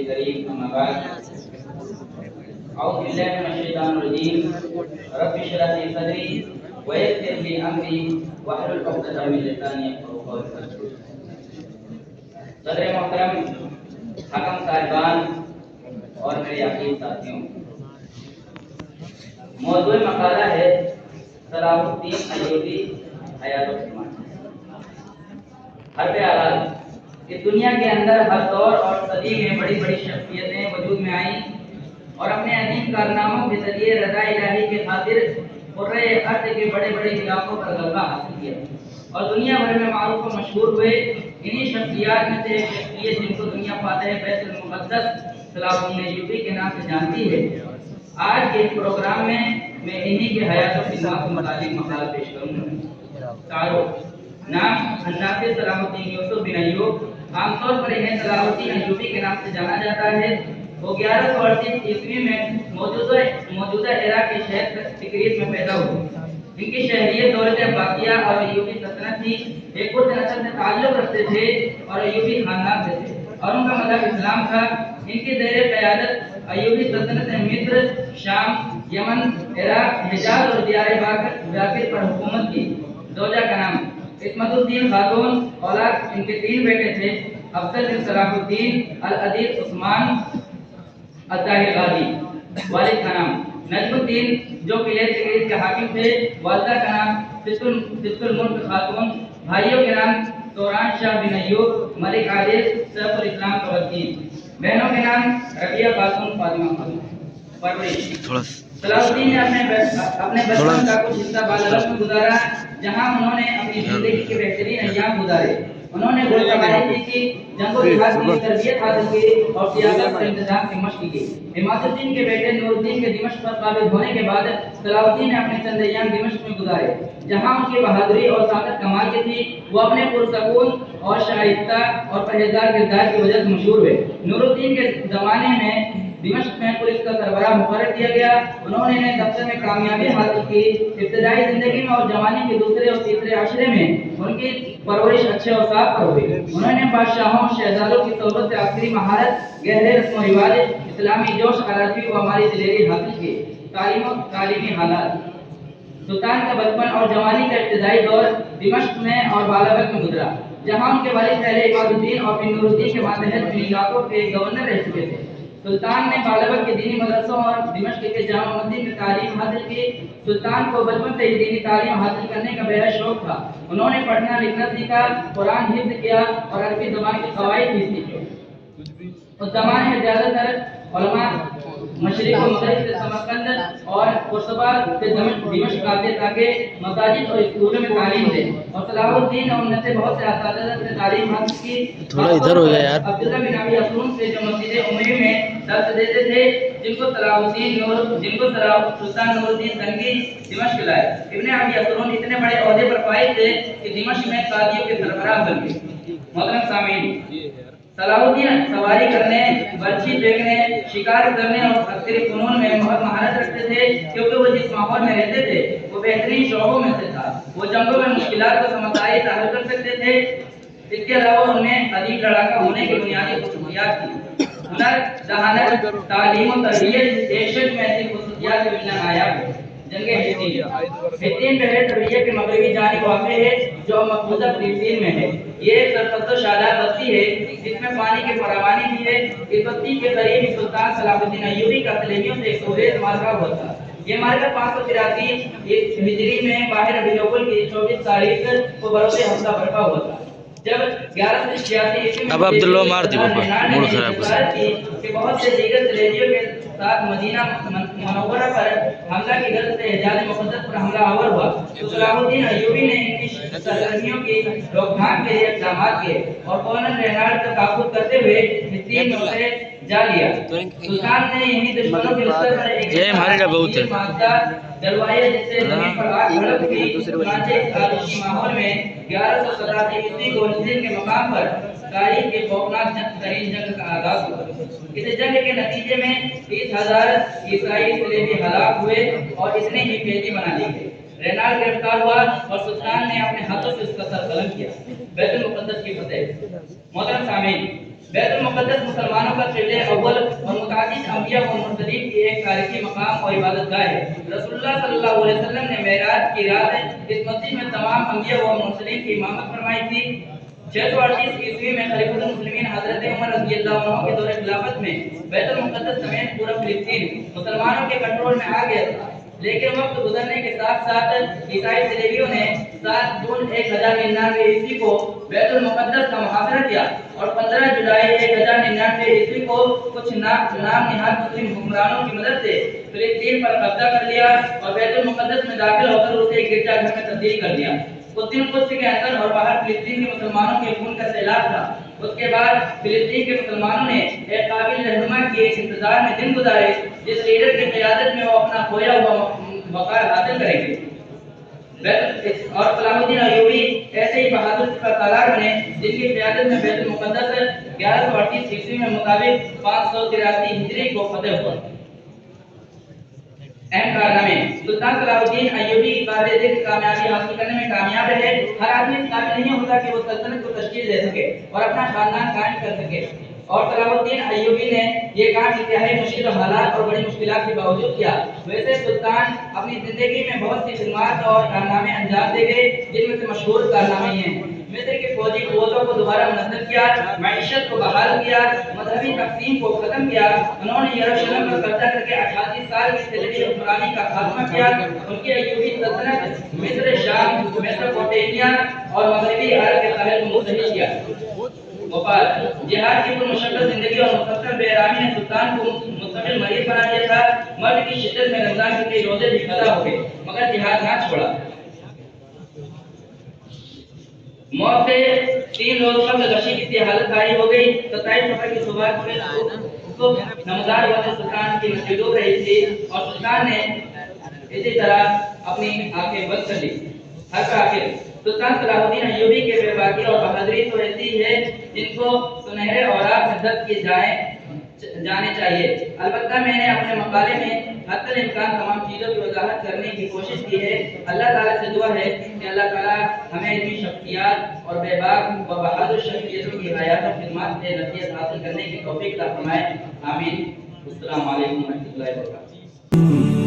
الكريم أما بعد أعوذ بالله من الشيطان الرجيم رب اشرح لي صدري ويسر لي أمري واحلل عقدة من لساني يفقهوا قولي صدر محترم حکم صاحبان اور میرے یقین ساتھیوں، موضوع مقالہ ہے صلاح الدین ایوبی حیات الرحمن۔ حرب آغاز اس دنیا کے اندر ہر دور اور صدی میں بڑی بڑی شخصیتیں وجود میں آئیں اور اپنے عظیم کارناموں کے ذریعے رضا الہی کی خاطر قرۂ ارض کے بڑے بڑے علاقوں پر غلبہ حاصل کیا اور دنیا بھر میں معروف و مشہور ہوئے۔ انہی شخصیات میں سے ایک شخصیت جن کو دنیا فاتح بیت المقدس صلاح الدین ایوبی کے نام سے جانتی ہے، آج کے اس پروگرام میں میں انہی کے حیات و خدمات کے متعلق مقالہ پیش کروں گا۔ تعارف: نام الناصر صلاح الدین یوسف بن ایوب، عام طور پر انہیں صلاح الدین ایوبی کے نام سے جانا جاتا ہے۔ وہ 1138 عیسوی میں موجودہ عراق کے شہر تکریت میں پیدا ہوئے۔ ان کی شہریت دولت عباسیہ اور ایوبی سلطنت تھی۔ ایک برد نسل سے تعلق رکھتے تھے اور ایوبی خاندان سے تھے اور ان کا مذہب اسلام تھا۔ ان کی زیر قیادت ایوبی سلطنت نے مصر، شام، یمن، عراق، حجاز اور دیار باقر پر حکومت کی۔ زوجہ کا نام عصمت الدین خاتون، اولاد ان کے 3 بیٹے تھے: افضل بن صلاح الدین، العدیل عثمان، الطاہر غازی۔ والد کا نام نجم الدین جو قلعہ تکریت کے حاکم تھے۔ والدہ کا نام فسق الملک خاتون۔ بھائیوں کے نام توران شاہ بن ایوب، ملک عادل، سیف الاسلام قوالدین۔ بہنوں کے نام ربیہ خاتون، فاطمہ خاتون۔ پرورش: صلاح الدین نے اپنے بچپن کا کچھ حصہ بالغت میں گزارا، جہاں انہوں نے اپنی زندگی کے بہترین ایام گزارے۔ انہوں نے گھوڑ سواری سیکھی، جنگ و جہاد کی تربیت حاصل کی اور سیاست اور انتظام کی مشق کی۔ عماد الدین کے بیٹے نور الدین کے دمشق پر قابض ہونے کے بعد صلاح الدین نے اپنے چند ایام دمشق میں گزارے، جہاں ان کی بہادری اور طاقت کمال کی تھی۔ وہ اپنے پرسکون اور شائستہ اور پرہیزگار کردار کی وجہ سے مشہور ہوئے۔ نور الدین کے زمانے میں دمشق میں پولیس کا سربراہ مقرر کیا گیا۔ انہوں نے دفتر میں کامیابی حاصل کی۔ ابتدائی زندگی میں اور جوانی کے دوسرے اور تیسرے عشرے میں ان کی پرورش اچھے اوصاف پر ہوئی۔ انہوں نے بادشاہوں اور شہزادوں کی صحبت سے عسکری مہارت، گہرے رسم و رواج، اسلامی جوش، عراقی و ہماری دلیری حاصل کی۔ تعلیمی حالات: سلطان کا بچپن اور جوانی کا ابتدائی دور دمشق میں اور بالابک میں گزرا، جہاں ان کے والد پہلے عماد الدین اور پھر نور الدین کے ماتحت ان علاقوں کے گورنر رہ چکے تھے۔ سلطان نے بالابک کے دینی مدرسوں اور دمشق کے جامع مسجد میں تعلیم حاصل کی۔ سلطان کو بچپن سے ہی دینی تعلیم حاصل کرنے کا بے حد شوق تھا۔ انہوں نے پڑھنا لکھنا سیکھا، قرآن حفظ کیا اور عربی زبان کے قواعد بھی سیکھے۔ اس زمانے میں زیادہ تر علماء مشرق و مغرب سے سمرقند اور قرطبہ سے دمشق آتے تاکہ مساجد اور اسکولوں میں تعلیم دیں، اور صلاح الدین نے ان میں سے بہت سے اساتذہ سے تعلیم حاصل کی۔ تھوڑا ادھر ہو جائے یار۔ عبداللہ بن ابی حسون سے جو مسجد عمری میں درس دیتے تھے، جن کو سلطان نور الدین تنگی دمشق لائے۔ ابن ابی حسون اتنے بڑے عہدے پر فائز تھے کہ دمشق میں قاضیوں کے سربراہ بن گئے۔ محترم سامعین، صلاح الدین سواری کرنے، برچھی پھینکنے، شکار کرنے اور عسکری فنون میں بہت مہارت رکھتے تھے، کیونکہ وہ جس ماحول میں رہتے تھے وہ بہترین شعبوں میں سے تھا۔ وہ جنگوں میں مشکلات کو سمجھداری سے حل کر سکتے تھے۔ اس کے علاوہ ان میں عظیم لڑاکا ہونے کی بنیادی خصوصیات تھی۔ ہنر، ذہانت، تعلیم و تربیت ایک شخص میں ایسی خصوصیات کے ملنا نایاب ہے۔ جنگ حطین بحر طبریہ کے مغربی جانب واقع ہے، جو مقبوضہ فلسطین میں ہے۔ یہ ایک سرسبز و شاداب بستی ہے جس میں پانی کی فراوانی بھی ہے۔ اس بستی کے قریب سلطان صلاح الدین ایوبی کا سلیمیوں سے ایک سوریت مارکہ ہوا تھا۔ یہ مارکہ 583 ہجری میں ماہ ربیع الاول کی 24 تاریخ کو بروز ہفتہ برپا ہوا تھا، جب 1186 عیسوی میں کہ بہت سے دیگر سلیمیوں کے ساتھ مدینہ منورہ پر حملہ کی غرض سے حجاز مقدس پر حملہ آور ہوا، تو صلاح الدین ایوبی نے ان کی سرگرمیوں کی روک تھام کے لیے اقدامات کیے اور فوراً ریناڈ کا تعاقب کرتے ہوئے حطین میں اسے جا لیا۔ سلطان نے انہی دشمنوں کے مستر پر ایک جلوایا جس سے زمین پر آگ بھڑک گئی۔ چنانچہ اس آتشی ماحول میں 1187 عیسوی کو حطین کے مقام پر تاریخ کے خوفناک ترین جنگ کا آغاز ہوا۔ اس جنگ کے نتیجے میں 30,000 عیسائی صلیبی ہلاک ہوئے اور اتنے ہی قیدی بنا لیے گئے۔ رینال گرفتار ہوا اور سلطان نے اپنے ہاتھوں سے اس کا سر قلم کیا۔ بیت المقدس کی فتح۔ محترم سامعین، بیت المقدس مسلمانوں کا قبلہ اول اور متعدد انبیاء و مرسلین کی ایک تاریخی مقام اور عبادت گاہ ہے۔ رسول اللہ صلی اللہ علیہ وسلم نے معراج کی رات اس مسجد میں تمام انبیاء و مرسلین کی امامت فرمائی تھی۔ 638 عیسوی میں خلیفۃ المسلمین حضرت عمر رضی اللہ عنہ کے دور خلافت میں بیت المقدس سمیت پورا فلسطین مسلمانوں کے کنٹرول میں آ گیا تھا، لیکن وقت گزرنے کے ساتھ ساتھ عیسائی صلیبیوں نے 7 جون 1099 عیسوی کو بیت المقدس کا محاصرہ کیا اور 15 جولائی 1099 عیسوی کو کچھ نام نہاد مسلم حکمرانوں کی مدد سے فلسطین پر قبضہ کر لیا اور بیت المقدس میں داخل ہو کر اسے گرجا گھر میں تبدیل کر دیا۔ اس دن قدس کے اندر اور باہر فلسطین کے مسلمانوں کے خون کا سیلاب تھا۔ اس کے بعد فلسطین کے مسلمانوں نے ایک قابل رہنما کے انتظار میں دن گزارے جس لیڈر کی قیادت میں وہ اپنا کھویا ہوا وقار حاصل کریں گے، اور صلاح الدین ایوبی ایسے ہی بہادر سپہ سالار بنے جن کی قیادت میں بیت المقدس 1138 عیسوی میں مطابق 583 ہجری کو فتح ہوا۔ اہم کارنامے: سلطان صلاح الدین ایوبی قابل ذکر کامیابی حاصل کرنے میں کامیاب رہے۔ ہر آدمی اس قابل نہیں ہوتا کہ وہ سلطنت کو تشکیل دے سکے اور اپنا خاندان قائم کر سکے، اور صلاح الدین ایوبی نے یہ کام انتہائی مشکل حالات اور بڑی مشکلات کے باوجود کیا۔ ویسے سلطان اپنی زندگی میں بہت سی خدمات اور کارنامے انجام دے گئے، جن میں سے مشہور کارنامے یہ ہیں: مصر کے فوجی قوتوں کو دوبارہ منظم کیا، معیشت کو بحال کیا، مذہبی تقسیم کو ختم کیا۔ انہوں نے یروشلم پر قبضہ کر کے 88 سال کی صلیبی حکمرانی کا خاتمہ کیا۔ ان کی ایوبی سلطنت مصر، شام، میسوپوٹیمیا اور مغربی عرب کے ساحل کو متحد کیا۔ وفات: جہاد کی پرمشقت زندگی اور مسلسل بے آرامی نے سلطان کو مستقل مریض بنا دیا تھا۔ مرض کی شدت میں رمضان کے کئی روزے بھی قضا ہو گئے مگر جہاد نہ چھوڑا۔ موت سے 3 روز قبل غشی کی حالت جاری ہو گئی۔ 27 صفر کی صبح نمدار وقت سلطان کی مشدود رہی تھی اور سلطان نے اسی طرح اپنی آنکھیں بند کر لی۔ آخر سلطان صلاح الدین ایوبی کے بے باکی اور بہادری تو ایسی ہے جن کو سنہرے اوراق میں درج کیے جانے چاہیے۔ البتہ میں نے اپنے مقالے میں حتی الامکان تمام چیزوں کی وضاحت کرنے کی کوشش کی ہے۔ اللہ تعالیٰ سے دعا ہے کہ اللہ تعالیٰ ہمیں علمی شخصیات اور بے باک و بہادر شخصیتوں کی حیات و خدمات سے نصیحت حاصل کرنے کی توفیق عطا فرمائے، آمین۔ السلام علیکم و رحمۃ اللہ وبرکاتہ۔